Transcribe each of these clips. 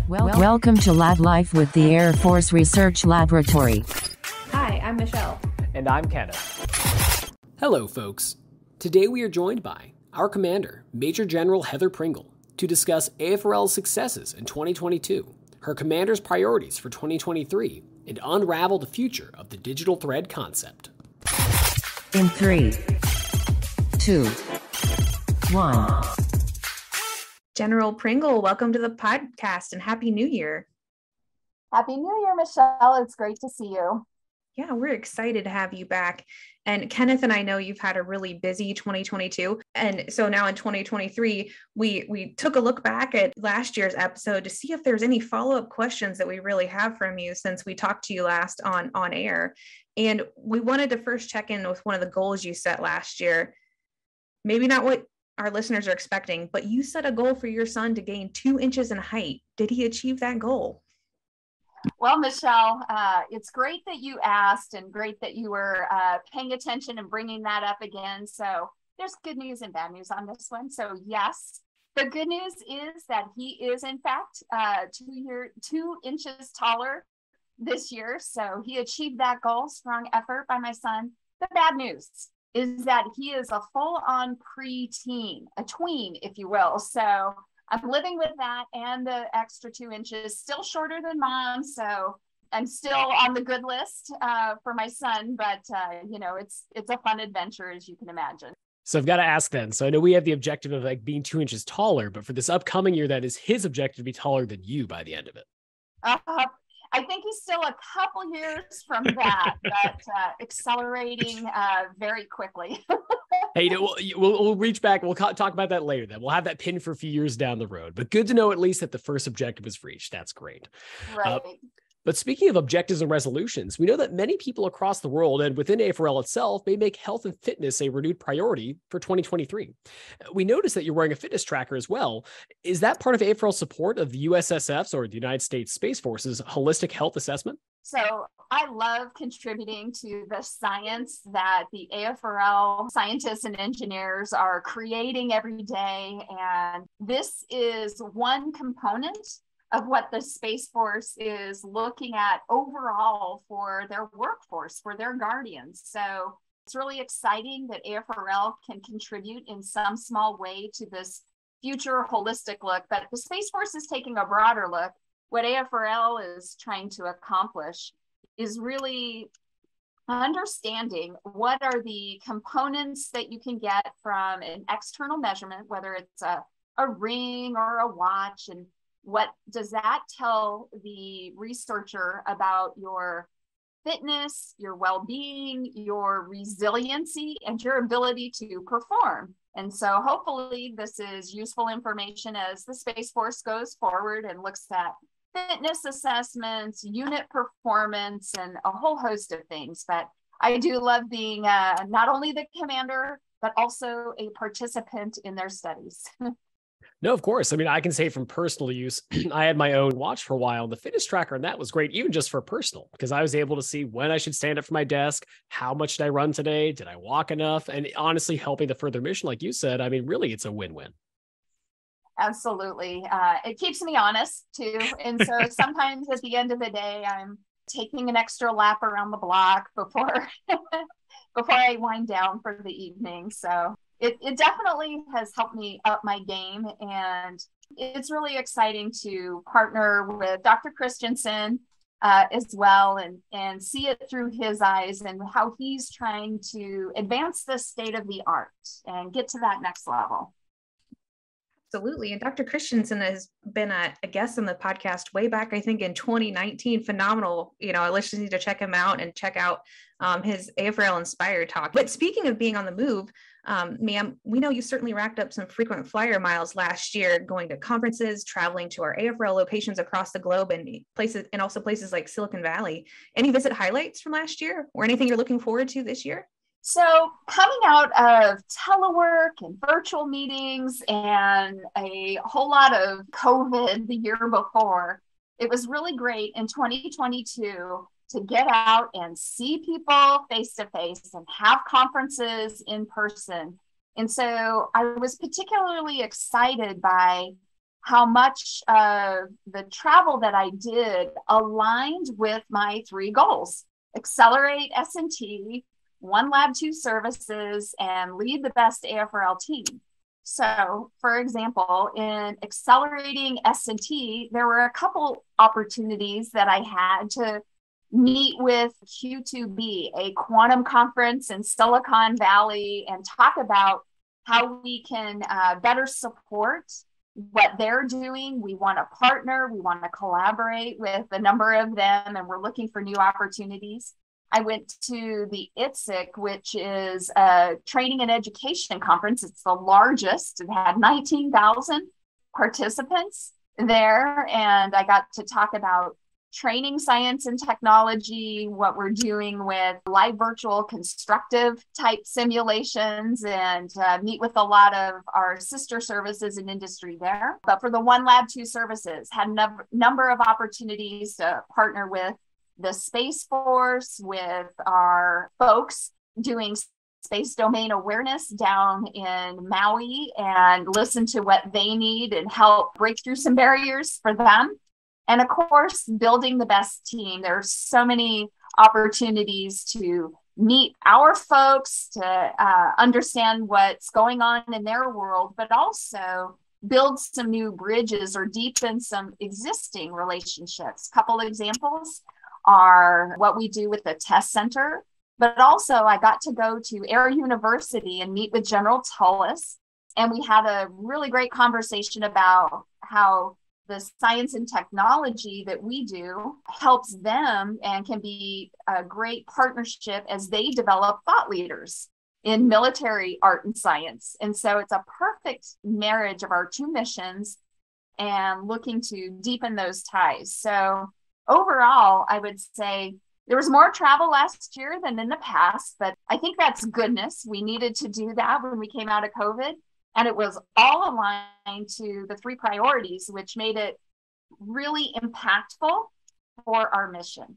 Welcome to Lab Life with the Air Force Research Laboratory. Hi, I'm Michelle. And I'm Kenneth. Hello, folks. Today we are joined by our commander, Major General Heather Pringle, to discuss AFRL's successes in 2022, her commander's priorities for 2023, and unravel the future of the digital thread concept. In 3, 2, 1. General Pringle, welcome to the podcast and Happy New Year. Happy New Year, Michelle. It's great to see you. Yeah, we're excited to have you back. And Kenneth and I know you've had a really busy 2022. And so now in 2023, we took a look back at last year's episode to see if there's any follow-up questions that we really have from you since we talked to you last on air. And we wanted to first check in with one of the goals you set last year. Maybe not what our listeners are expecting, but you set a goal for your son to gain 2 inches in height. Did he achieve that goal? Well, Michelle, it's great that you asked and great that you were paying attention and bringing that up again. So there's good news and bad news on this one. So yes, the good news is that he is in fact 2 inches taller this year. So he achieved that goal, strong effort by my son. The bad news is that he is a full-on preteen, a tween, if you will. So I'm living with that and the extra 2 inches, still shorter than mom. So I'm still on the good list for my son, but it's a fun adventure, as you can imagine. So I've got to ask then. So I know we have the objective of being 2 inches taller, but for this upcoming year, that is his objective to be taller than you by the end of it. I think he's still a couple years from that, but accelerating very quickly. Hey, we'll reach back. We'll talk about that later then. We'll have that pinned for a few years down the road, but good to know at least that the first objective was reached. That's great. Right. But speaking of objectives and resolutions, we know that many people across the world and within AFRL itself may make health and fitness a renewed priority for 2023. We noticed that you're wearing a fitness tracker as well. Is that part of AFRL's support of the USSF's or the United States Space Force's holistic health assessment? So I love contributing to the science that the AFRL scientists and engineers are creating every day. And this is one component of what the Space Force is looking at overall for their workforce, for their guardians. So it's really exciting that AFRL can contribute in some small way to this future holistic look, but the Space Force is taking a broader look. What AFRL is trying to accomplish is really understanding what are the components that you can get from an external measurement, whether it's a ring or a watch, and what does that tell the researcher about your fitness, your well-being, your resiliency, and your ability to perform? And so hopefully this is useful information as the Space Force goes forward and looks at fitness assessments, unit performance, and a whole host of things. But I do love being not only the commander, but also a participant in their studies. No, of course. I mean, I can say from personal use, I had my own watch for a while, the fitness tracker, and that was great, even just for personal, because I was able to see when I should stand up from my desk, how much did I run today, did I walk enough, and honestly, helping the further mission, like you said, I mean, really, it's a win-win. Absolutely. It keeps me honest, too. And so sometimes at the end of the day, I'm taking an extra lap around the block before I wind down for the evening. So it definitely has helped me up my game, and it's really exciting to partner with Dr. Christensen as well and see it through his eyes and how he's trying to advance the state of the art and get to that next level. Absolutely. And Dr. Christensen has been a guest on the podcast way back, I think, in 2019. Phenomenal. Listeners need to check him out and check out his AFRL Inspired talk. But speaking of being on the move, ma'am, we know you certainly racked up some frequent flyer miles last year, going to conferences, traveling to our AFRL locations across the globe and also places like Silicon Valley. Any visit highlights from last year or anything you're looking forward to this year? So coming out of telework and virtual meetings and a whole lot of COVID the year before, it was really great in 2022 to get out and see people face to face and have conferences in person. And so I was particularly excited by how much of the travel that I did aligned with my three goals: accelerate S&T, one lab, two services, and lead the best AFRL team. So, for example, in accelerating S&T, there were a couple opportunities that I had to meet with Q2B, a quantum conference in Silicon Valley, and talk about how we can better support what they're doing. We want to partner, we want to collaborate with a number of them, and we're looking for new opportunities. I went to the ITSIC, which is a training and education conference. It's the largest. It had 19,000 participants there, and I got to talk about training science and technology, what we're doing with live virtual constructive type simulations, and meet with a lot of our sister services and industry there. But for the one lab, two services, had a number of opportunities to partner with the Space Force, with our folks doing space domain awareness down in Maui, and listen to what they need and help break through some barriers for them. And of course, building the best team. There are so many opportunities to meet our folks, to understand what's going on in their world, but also build some new bridges or deepen some existing relationships. A couple examples are what we do with the test center, but also I got to go to Air University and meet with General Tullis, and we had a really great conversation about how the science and technology that we do helps them and can be a great partnership as they develop thought leaders in military art and science. And so it's a perfect marriage of our two missions and looking to deepen those ties. So overall, I would say there was more travel last year than in the past, but I think that's goodness. We needed to do that when we came out of COVID. And it was all aligned to the three priorities, which made it really impactful for our mission.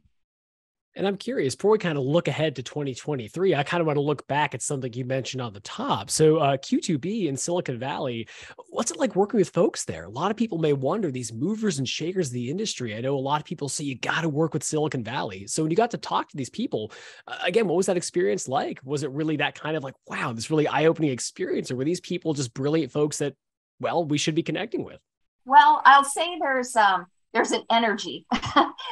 And I'm curious, before we kind of look ahead to 2023, I kind of want to look back at something you mentioned on the top. So Q2B in Silicon Valley, what's it like working with folks there? A lot of people may wonder, these movers and shakers of the industry. I know a lot of people say you got to work with Silicon Valley. So when you got to talk to these people, again, what was that experience like? Was it really that kind of like, wow, this really eye-opening experience? Or were these people just brilliant folks that, well, we should be connecting with? Well, I'll say there's an energy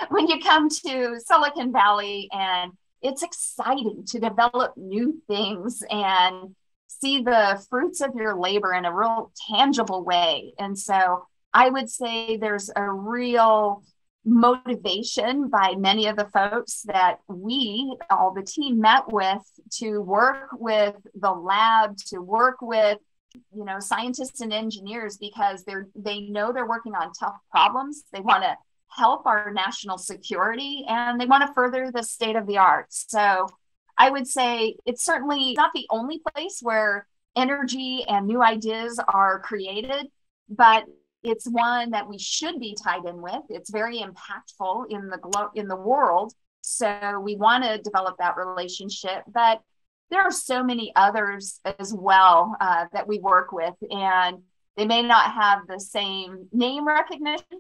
when you come to Silicon Valley, and it's exciting to develop new things and see the fruits of your labor in a real tangible way. And so I would say there's a real motivation by many of the folks that we, all the team, met with to work with the lab, to work with scientists and engineers, because they know they're working on tough problems. They want to help our national security, and they want to further the state of the art. So I would say it's certainly not the only place where energy and new ideas are created, but it's one that we should be tied in with. It's very impactful in the world. So we want to develop that relationship, but there are so many others as well that we work with, and they may not have the same name recognition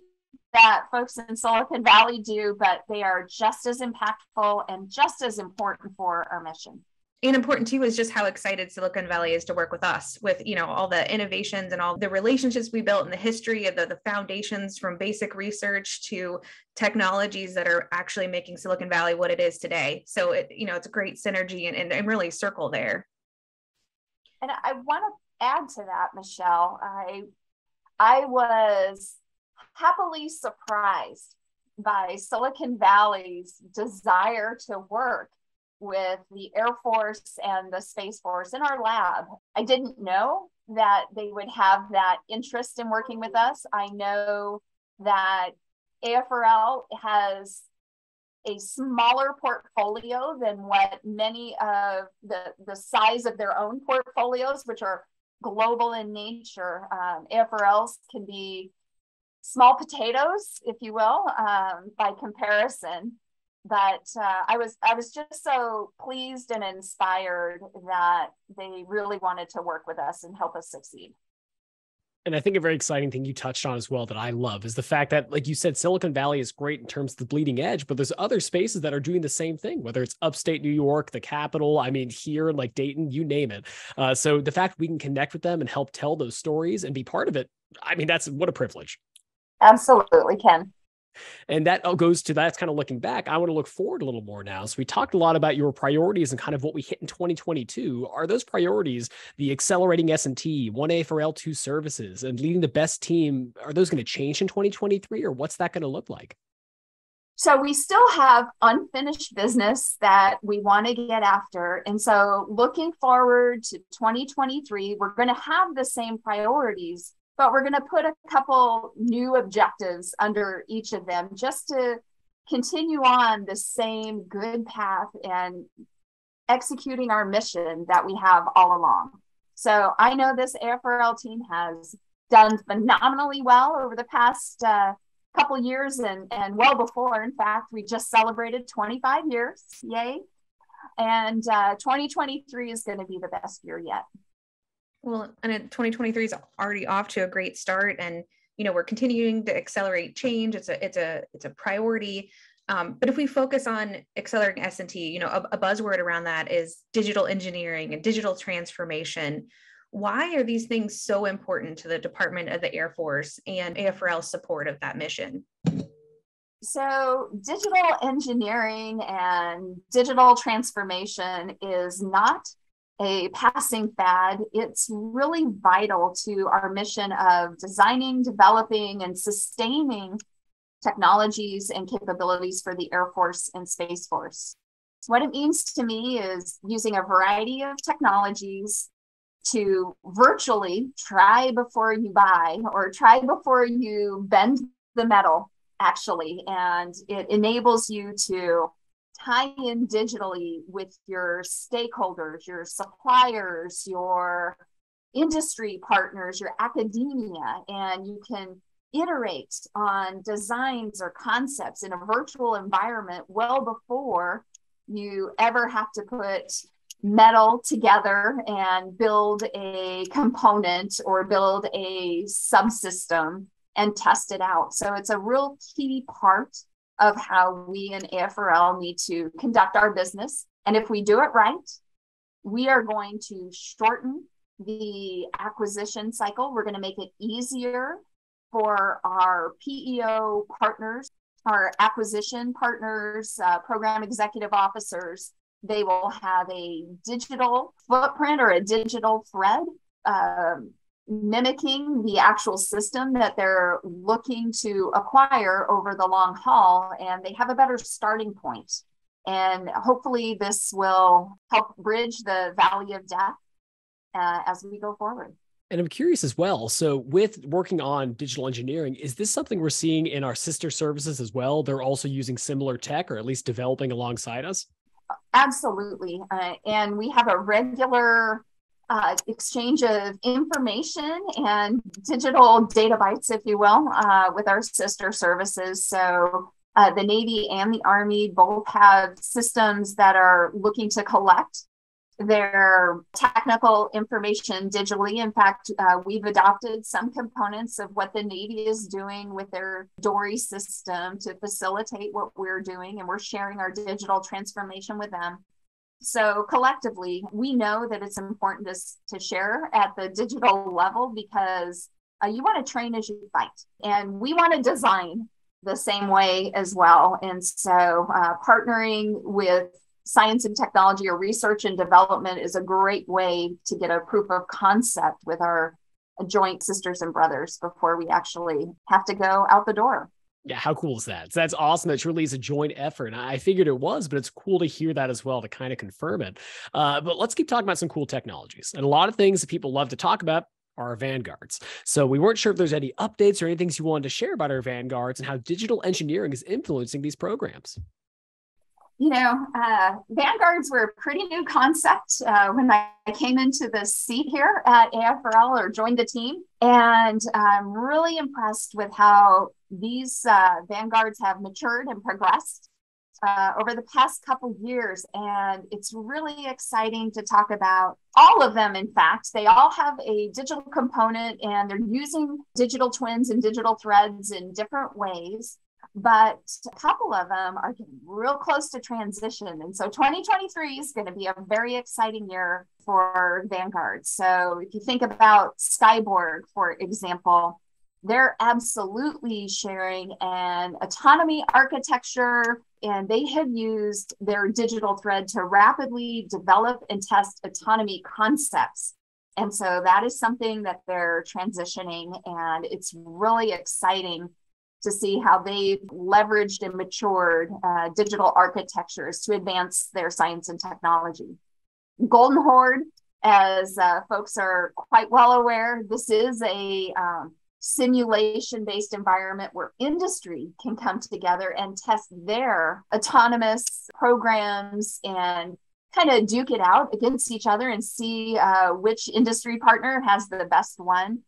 that folks in Silicon Valley do, but they are just as impactful and just as important for our mission. And important too is just how excited Silicon Valley is to work with us, with all the innovations and all the relationships we built in the history of the foundations, from basic research to technologies that are actually making Silicon Valley what it is today. So it's a great synergy and really circle there. And I want to add to that, Michelle. I was happily surprised by Silicon Valley's desire to work with the Air Force and the Space Force in our lab. I didn't know that they would have that interest in working with us. I know that AFRL has a smaller portfolio than what many of the size of their own portfolios, which are global in nature. AFRLs can be small potatoes, if you will, by comparison. But I was just so pleased and inspired that they really wanted to work with us and help us succeed. And I think a very exciting thing you touched on as well that I love is the fact that, like you said, Silicon Valley is great in terms of the bleeding edge, but there's other spaces that are doing the same thing, whether it's upstate New York, the capital, I mean, here, like Dayton, you name it. So the fact we can connect with them and help tell those stories and be part of it, I mean, that's what a privilege. Absolutely, Ken. And that goes to, that's kind of looking back. I want to look forward a little more now. So we talked a lot about your priorities and kind of what we hit in 2022. Are those priorities the accelerating S&T, 1A for L2 services, and leading the best team? Are those going to change in 2023, or what's that going to look like? So we still have unfinished business that we want to get after. And so looking forward to 2023, we're going to have the same priorities, but we're going to put a couple new objectives under each of them just to continue on the same good path and executing our mission that we have all along. So I know this AFRL team has done phenomenally well over the past couple years and well before. In fact, we just celebrated 25 years. Yay. And 2023 is going to be the best year yet. Well, and 2023 is already off to a great start, and we're continuing to accelerate change. It's a priority. But if we focus on accelerating S&T, a buzzword around that is digital engineering and digital transformation. Why are these things so important to the Department of the Air Force and AFRL's support of that mission? So digital engineering and digital transformation is not a passing fad. It's really vital to our mission of designing, developing, and sustaining technologies and capabilities for the Air Force and Space Force. What it means to me is using a variety of technologies to virtually try before you buy, or try before you bend the metal, actually. And it enables you to tie in digitally with your stakeholders, your suppliers, your industry partners, your academia, and you can iterate on designs or concepts in a virtual environment well before you ever have to put metal together and build a component or build a subsystem and test it out. So it's a real key part of how we in AFRL need to conduct our business. And if we do it right, we are going to shorten the acquisition cycle. We're going to make it easier for our PEO partners, our acquisition partners, program executive officers. They will have a digital footprint or a digital thread mimicking the actual system that they're looking to acquire over the long haul, and they have a better starting point. And hopefully this will help bridge the valley of death as we go forward. And I'm curious as well. So with working on digital engineering, is this something we're seeing in our sister services as well? They're also using similar tech, or at least developing alongside us? Absolutely. And we have a regular exchange of information and digital data bytes, if you will, with our sister services. So the Navy and the Army both have systems that are looking to collect their technical information digitally. In fact, we've adopted some components of what the Navy is doing with their Dory system to facilitate what we're doing, and we're sharing our digital transformation with them. So collectively, we know that it's important to share at the digital level, because you want to train as you fight, and we want to design the same way as well. And so partnering with science and technology or research and development is a great way to get a proof of concept with our joint sisters and brothers before we actually have to go out the door. Yeah, how cool is that? So that's awesome. That truly is a joint effort. And I figured it was, but it's cool to hear that as well, to kind of confirm it. But let's keep talking about some cool technologies. And a lot of things that people love to talk about are our Vanguards. So we weren't sure if there's any updates or any things you wanted to share about our Vanguards and how digital engineering is influencing these programs. Vanguards were a pretty new concept when I came into the seat here at AFRL, or joined the team. And I'm really impressed with how these Vanguards have matured and progressed over the past couple years, and it's really exciting to talk about all of them. In fact, they all have a digital component, and they're using digital twins and digital threads in different ways. But a couple of them are getting real close to transition. And so 2023 is going to be a very exciting year for Vanguard. So if you think about Skyborg, for example, they're absolutely sharing an autonomy architecture, and they have used their digital thread to rapidly develop and test autonomy concepts. And so that is something that they're transitioning, and it's really exciting to see how they've leveraged and matured digital architectures to advance their science and technology. Golden Horde, as folks are quite well aware, this is a simulation-based environment where industry can come together and test their autonomous programs and kind of duke it out against each other and see which industry partner has the best one.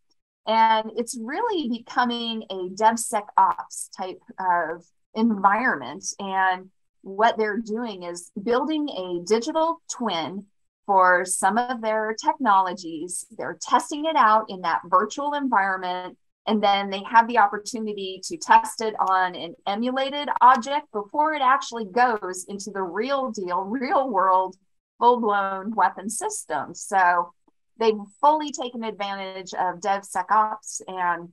And it's really becoming a DevSecOps type of environment. And what they're doing is building a digital twin for some of their technologies. They're testing it out in that virtual environment, and then they have the opportunity to test it on an emulated object before it actually goes into the real deal, real world, full-blown weapon system. So they've fully taken advantage of DevSecOps and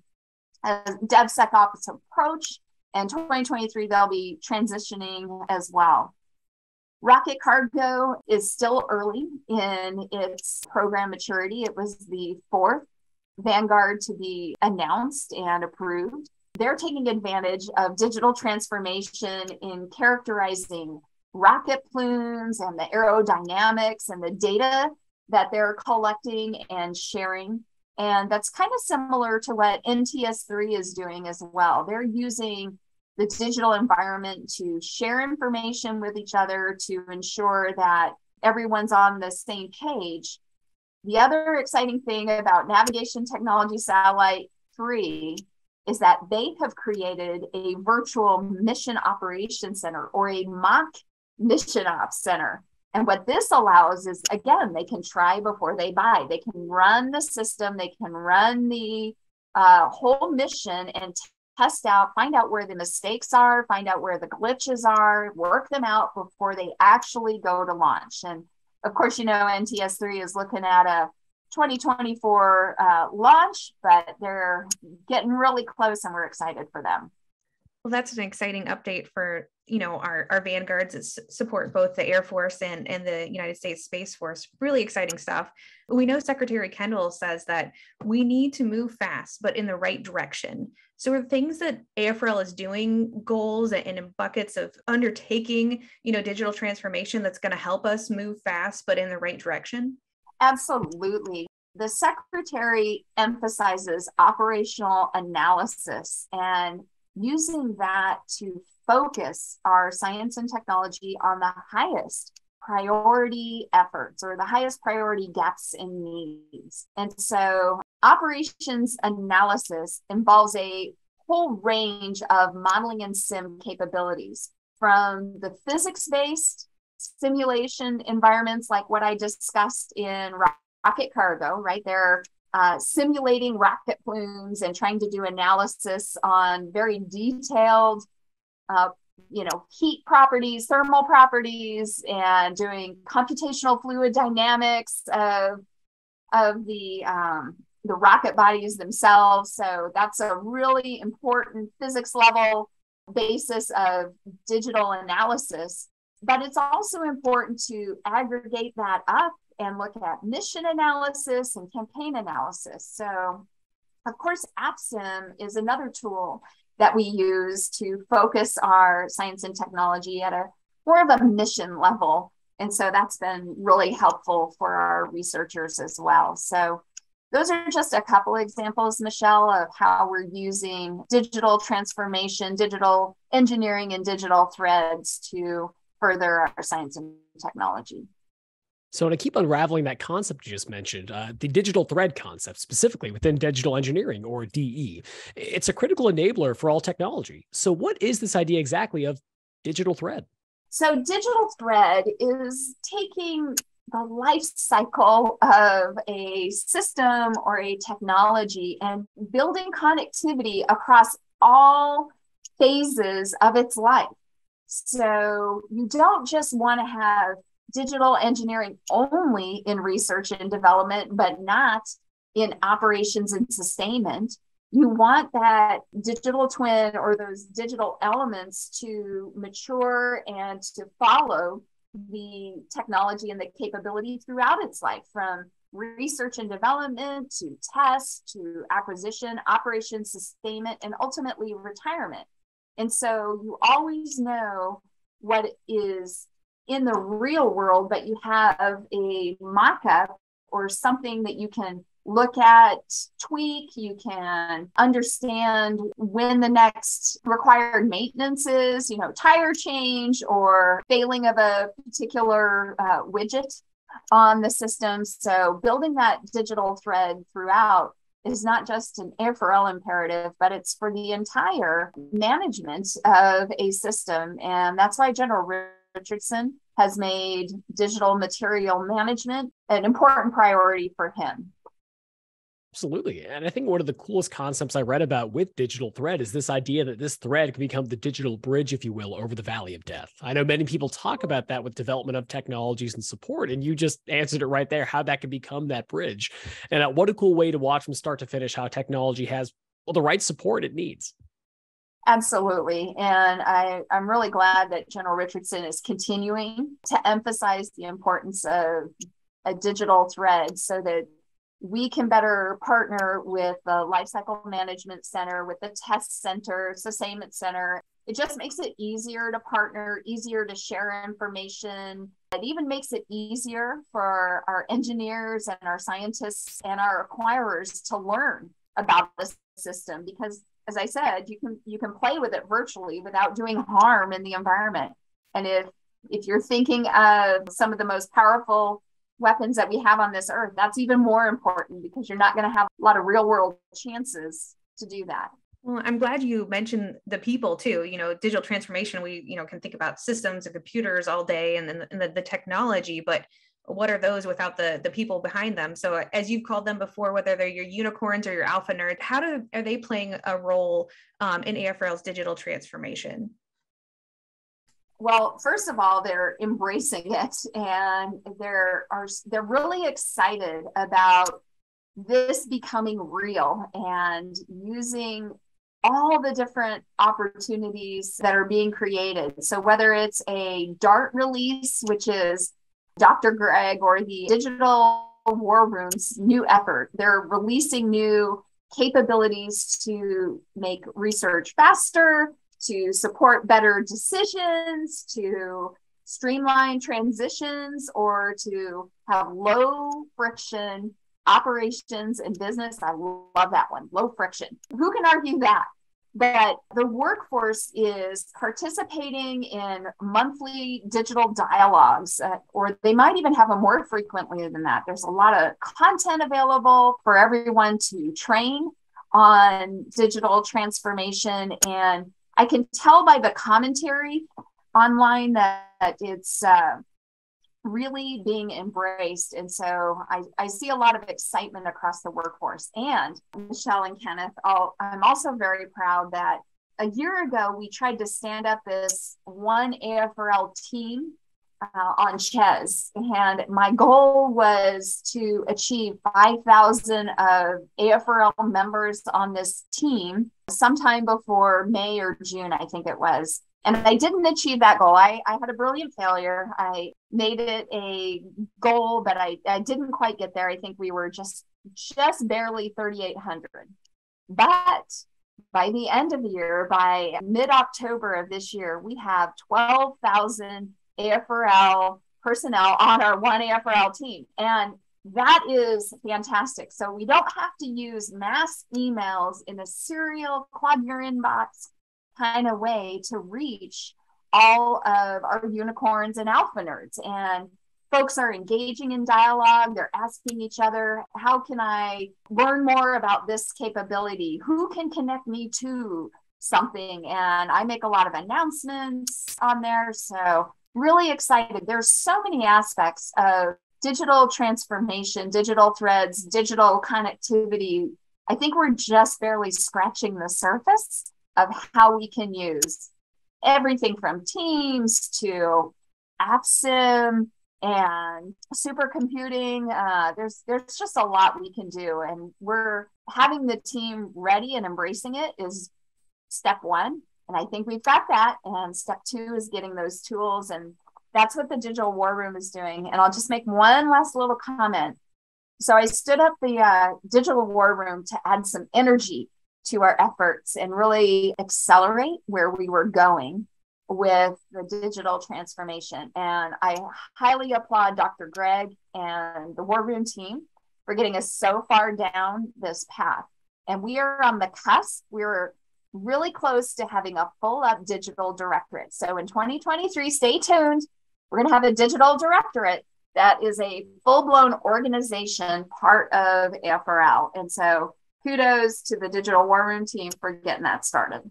DevSecOps approach. And 2023, they'll be transitioning as well. Rocket Cargo is still early in its program maturity. It was the fourth Vanguard to be announced and approved. They're taking advantage of digital transformation in characterizing rocket plumes and the aerodynamics and the data that they're collecting and sharing. And that's kind of similar to what NTS-3 is doing as well. They're using the digital environment to share information with each other to ensure that everyone's on the same page. The other exciting thing about Navigation Technology Satellite 3 is that they have created a virtual mission operations center, or a mock mission ops center. And what this allows is, again, they can try before they buy. They can run the system, they can run the whole mission and test out, find out where the mistakes are, find out where the glitches are, work them out before they actually go to launch. And of course, you know, NTS-3 is looking at a 2024 launch, but they're getting really close and we're excited for them. Well, that's an exciting update for, you know, our Vanguards that support both the Air Force and the United States Space Force. Really exciting stuff. We know Secretary Kendall says that we need to move fast, but in the right direction. So are things that AFRL is doing, goals and buckets of undertaking, you know, digital transformation that's going to help us move fast, but in the right direction? Absolutely. The Secretary emphasizes operational analysis and using that to focus our science and technology on the highest priority efforts or the highest priority gaps and needs. And so operations analysis involves a whole range of modeling and sim capabilities, from the physics-based simulation environments like what I discussed in Rocket Cargo, right? They're simulating rocket plumes and trying to do analysis on very detailed heat properties, thermal properties, and doing computational fluid dynamics of the rocket bodies themselves. So that's a really important physics level basis of digital analysis. But it's also important to aggregate that up and look at mission analysis and campaign analysis. So, of course, AppSim is another tool that we use to focus our science and technology at a more of a mission level. And so that's been really helpful for our researchers as well. So those are just a couple examples, Michelle, of how we're using digital transformation, digital engineering, and digital threads to further our science and technology. So to keep unraveling that concept you just mentioned, the digital thread concept, specifically within digital engineering, or DE, it's a critical enabler for all technology. So what is this idea exactly of digital thread? So digital thread is taking the life cycle of a system or a technology and building connectivity across all phases of its life. So you don't just want to have digital engineering only in research and development, but not in operations and sustainment. You want that digital twin or those digital elements to mature and to follow the technology and the capability throughout its life, from research and development to test to acquisition, operations, sustainment, and ultimately retirement. And so you always know what is in the real world, but you have a mock-up or something that you can look at, tweak, you can understand when the next required maintenance is, tire change or failing of a particular widget on the system. So building that digital thread throughout is not just an AFRL imperative, but it's for the entire management of a system. And that's why General Richardson has made digital material management an important priority for him. Absolutely. And I think one of the coolest concepts I read about with digital thread is this idea that this thread can become the digital bridge, if you will, over the valley of death. I know many people talk about that with development of technologies and support, and you just answered it right there, how that can become that bridge. And what a cool way to watch from start to finish how technology has the right support it needs. Absolutely. And I'm really glad that General Richardson is continuing to emphasize the importance of a digital thread so that we can better partner with the Lifecycle Management Center, with the Test Center, Sustainment Center. It just makes it easier to partner, easier to share information. It even makes it easier for our engineers and our scientists and our acquirers to learn about the system, because as I said, you can play with it virtually without doing harm in the environment. And if you're thinking of some of the most powerful weapons that we have on this earth, that's even more important, because you're not going to have a lot of real world chances to do that. Well, I'm glad you mentioned the people too. Digital transformation, we can think about systems and computers all day and then the technology, but what are those without the people behind them? So as you've called them before, whether they're your unicorns or your alpha nerds, are they playing a role in AFRL's digital transformation? Well, first of all, they're embracing it, and they're really excited about this becoming real and using all the different opportunities that are being created. So whether it's a DART release, which is Dr. Greg, or the Digital War Room's new effort, they're releasing new capabilities to make research faster, to support better decisions, to streamline transitions, or to have low friction operations and business. I love that one, low friction. Who can argue that? But the workforce is participating in monthly digital dialogues, or they might even have them more frequently than that. There's a lot of content available for everyone to train on digital transformation. And I can tell by the commentary online that it's really being embraced. And so I see a lot of excitement across the workforce. And Michelle and Kenneth, I'm also very proud that a year ago, we tried to stand up this one AFRL team on CHES. And my goal was to achieve 5,000 of AFRL members on this team sometime before May or June, I think it was. And I didn't achieve that goal. I had a brilliant failure. I made it a goal, but I didn't quite get there. I think we were just barely 3,800. But by the end of the year, by mid-October of this year, we have 12,000 AFRL personnel on our one AFRL team. And that is fantastic. So we don't have to use mass emails in a serial clog your inbox kind of way to reach all of our unicorns and alpha nerds. And folks are engaging in dialogue. They're asking each other, how can I learn more about this capability? Who can connect me to something? And I make a lot of announcements on there. So really excited. There's so many aspects of digital transformation, digital threads, digital connectivity. I think we're just barely scratching the surface of how we can use everything from Teams to AppSim and supercomputing. There's just a lot we can do, and we're having the team ready and embracing it is step one. And I think we've got that. And step two is getting those tools. And that's what the Digital War Room is doing. And I'll just make one last little comment. So I stood up the Digital War Room to add some energy to our efforts and really accelerate where we were going with the digital transformation. And I highly applaud Dr. Greg and the War Room team for getting us so far down this path. And we are on the cusp. We're really close to having a full up digital directorate. So in 2023, stay tuned. We're going to have a digital directorate that is a full-blown organization part of AFRL. And so kudos to the Digital War Room team for getting that started.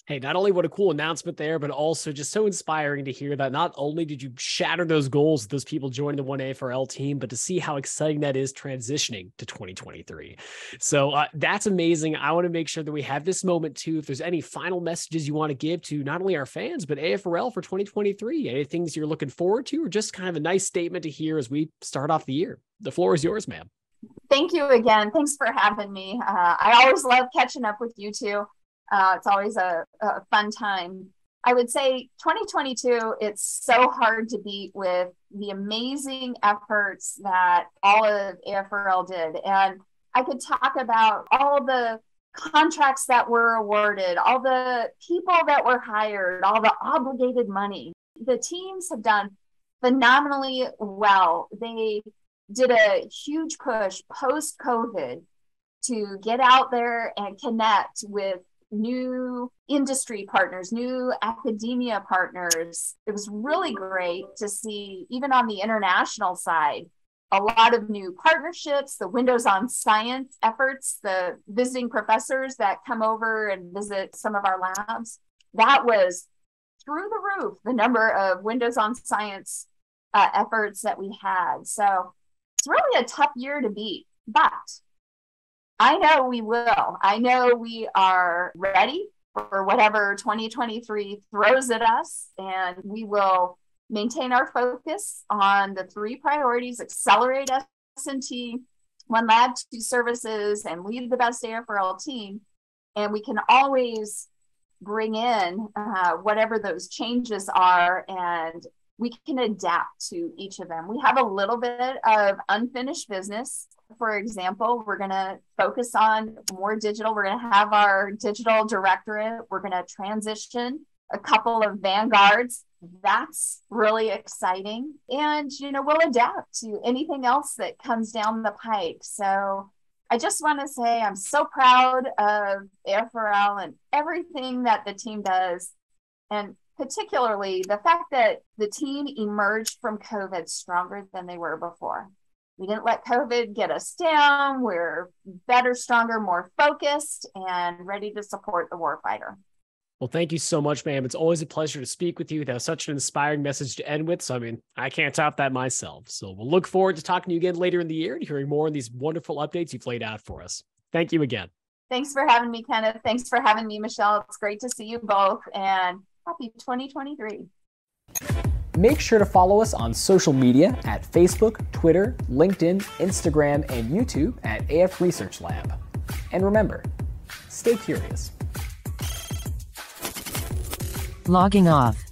Hey, not only what a cool announcement there, but also just so inspiring to hear that not only did you shatter those goals with those people joining the One AFRL team, but to see how exciting that is transitioning to 2023. So that's amazing. I want to make sure that we have this moment too. If there's any final messages you want to give to not only our fans, but AFRL for 2023, any things you're looking forward to, or just kind of a nice statement to hear as we start off the year. The floor is yours, ma'am. Thank you again. Thanks for having me. I always love catching up with you two. It's always a fun time. I would say 2022, it's so hard to beat with the amazing efforts that all of AFRL did. And I could talk about all the contracts that were awarded, all the people that were hired, all the obligated money. The teams have done phenomenally well. They did a huge push post-COVID to get out there and connect with new industry partners, new academia partners. It was really great to see, even on the international side, a lot of new partnerships, the Windows on Science efforts, the visiting professors that come over and visit some of our labs. That was through the roof, the number of Windows on Science efforts that we had. So it's really a tough year to beat, but I know we will. I know we are ready for whatever 2023 throws at us, and we will maintain our focus on the three priorities: accelerate S&T, one lab, two services, and lead the best AFRL team. And we can always bring in whatever those changes are, and we can adapt to each of them. We have a little bit of unfinished business. For example, we're going to focus on more digital. We're going to have our digital directorate. We're going to transition a couple of Vanguards. That's really exciting. And, we'll adapt to anything else that comes down the pike. So I just want to say I'm so proud of AFRL and everything that the team does. And particularly the fact that the team emerged from COVID stronger than they were before. We didn't let COVID get us down. We're better, stronger, more focused, and ready to support the warfighter. Well, thank you so much, ma'am. It's always a pleasure to speak with you. That was such an inspiring message to end with. So, I can't top that myself. So we'll look forward to talking to you again later in the year and hearing more of these wonderful updates you've laid out for us. Thank you again. Thanks for having me, Kenneth. Thanks for having me, Michelle. It's great to see you both, and happy 2023. Make sure to follow us on social media at Facebook, Twitter, LinkedIn, Instagram, and YouTube at AF Research Lab. And remember, stay curious. Logging off.